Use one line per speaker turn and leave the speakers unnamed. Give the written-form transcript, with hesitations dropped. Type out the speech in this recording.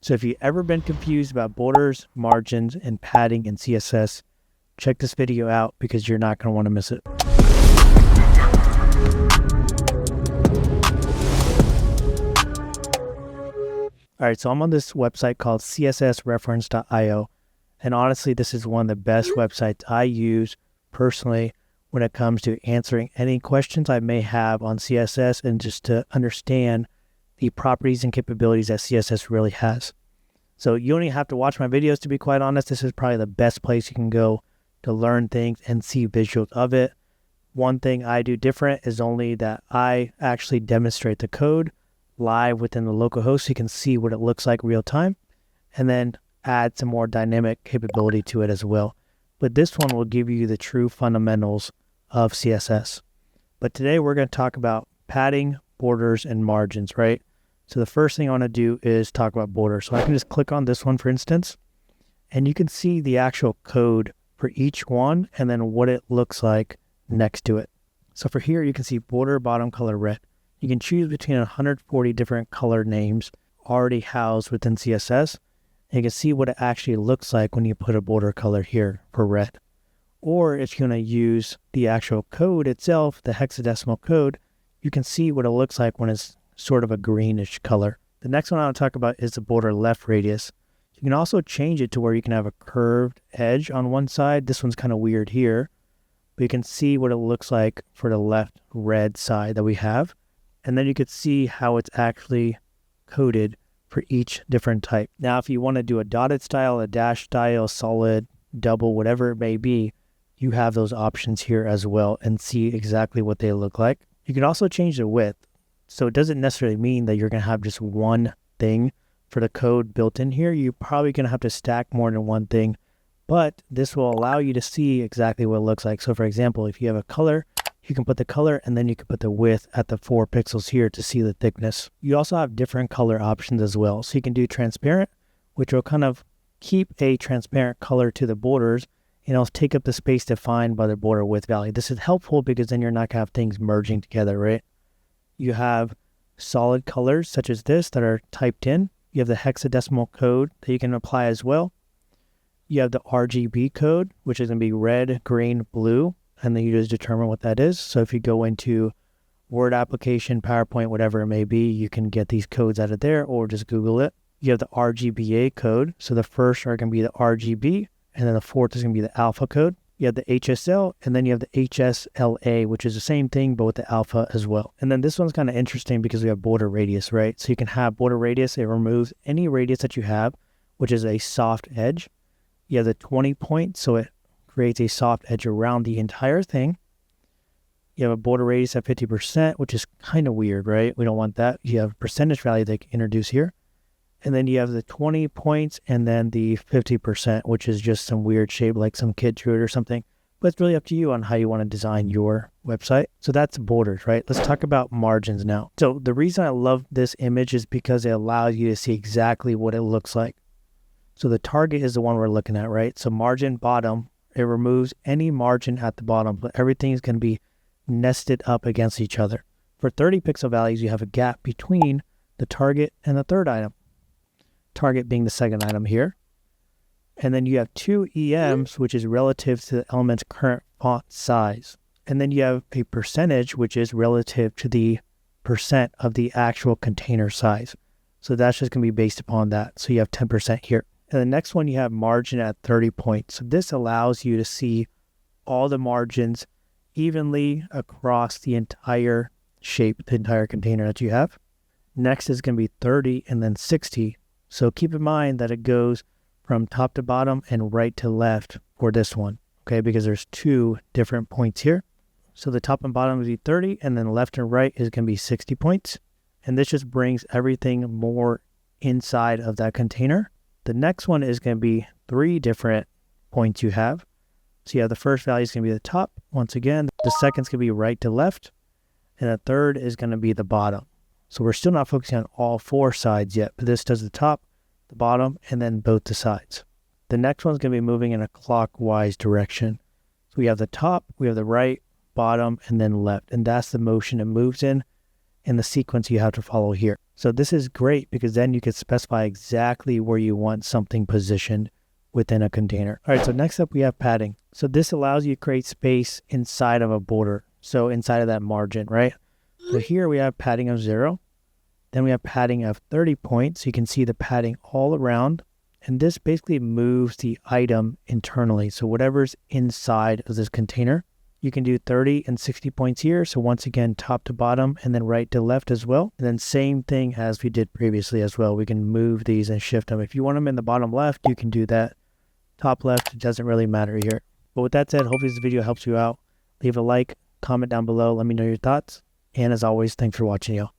So if you've ever been confused about borders, margins, and padding in CSS, check this video out because you're not going to want to miss it. All right, so I'm on this website called cssreference.io, and honestly, this is one of the best websites I use personally when it comes to answering any questions I may have on CSS and just to understand the properties and capabilities that CSS really has. So you don't even have to watch my videos, to be quite honest. This is probably the best place you can go to learn things and see visuals of it. One thing I do different is only that I actually demonstrate the code live within the local host so you can see what it looks like real time, and then add some more dynamic capability to it as well. But this one will give you the true fundamentals of CSS. But today we're going to talk about padding, borders, and margins, right? So the first thing I want to do is talk about borders. So I can just click on this one, for instance, and you can see the actual code for each one and then what it looks like next to it. So for here, you can see border bottom color red. You can choose between 140 different color names already housed within CSS. And you can see what it actually looks like when you put a border color here for red. Or if you want to use the actual code itself, the hexadecimal code, you can see what it looks like when it's sort of a greenish color. The next one I want to talk about is the border left radius. You can also change it to where you can have a curved edge on one side. This one's kind of weird here, but you can see what it looks like for the left red side that we have. And then you could see how it's actually coded for each different type. Now, if you want to do a dotted style, a dash style, solid, double, whatever it may be, you have those options here as well and see exactly what they look like. You can also change the width. So it doesn't necessarily mean that you're going to have just one thing for the code built in here. You're probably going to have to stack more than one thing, but this will allow you to see exactly what it looks like. So for example, if you have a color, you can put the color and then you can put the width at the 4 pixels here to see the thickness. You also have different color options as well. So you can do transparent, which will kind of keep a transparent color to the borders and it'll take up the space defined by the border width value. This is helpful because then you're not going to have things merging together, right? You have solid colors such as this that are typed in. You have the hexadecimal code that you can apply as well. You have the RGB code, which is going to be red, green, blue. And then you just determine what that is. So if you go into Word application, PowerPoint, whatever it may be, you can get these codes out of there or just Google it. You have the RGBA code. So the first are going to be the RGB, and then the fourth is going to be the alpha code. You have the HSL, and then you have the HSLA, which is the same thing, but with the alpha as well. And then this one's kind of interesting because we have border radius, right? So you can have border radius. It removes any radius that you have, which is a soft edge. You have the 20 point, so it creates a soft edge around the entire thing. You have a border radius at 50%, which is kind of weird, right? We don't want that. You have a percentage value they can introduce here. And then you have the 20 points and then the 50%, which is just some weird shape like some kid drew it or something. But it's really up to you on how you want to design your website. So that's borders, right? Let's talk about margins now. So the reason I love this image is because it allows you to see exactly what it looks like. So the target is the one we're looking at, right? So margin bottom, it removes any margin at the bottom, but everything is going to be nested up against each other. For 30 pixel values, you have a gap between the target and the third item. Target being the second item here. And then you have 2 EMs, which is relative to the element's current font size. And then you have a percentage, which is relative to the percent of the actual container size. So that's just going to be based upon that. So you have 10% here. And the next one, you have margin at 30 points. So this allows you to see all the margins evenly across the entire shape, the entire container that you have. Next is going to be 30 and then 60. So keep in mind that it goes from top to bottom and right to left for this one, okay? Because there's 2 different points here. So the top and bottom would be 30, and then left and right is going to be 60 points. And this just brings everything more inside of that container. The next one is going to be 3 different points you have. So you have the first value is going to be the top, once again. The second is going to be right to left. And the third is going to be the bottom. So we're still not focusing on all 4 sides yet, but this does the top, the bottom, and then both the sides. The next one's going to be moving in a clockwise direction. So we have the top, we have the right, bottom, and then left. And that's the motion it moves in and the sequence you have to follow here. So this is great because then you can specify exactly where you want something positioned within a container. All right, so next up we have padding. So this allows you to create space inside of a border. So inside of that margin, right? So here we have padding of 0. Then we have padding of 30 points. You can see the padding all around. And this basically moves the item internally. So whatever's inside of this container, you can do 30 and 60 points here. So once again, top to bottom and then right to left as well. And then same thing as we did previously as well. We can move these and shift them. If you want them in the bottom left, you can do that. Top left, it doesn't really matter here. But with that said, hopefully this video helps you out. Leave a like, comment down below. Let me know your thoughts. And as always, thanks for watching, y'all.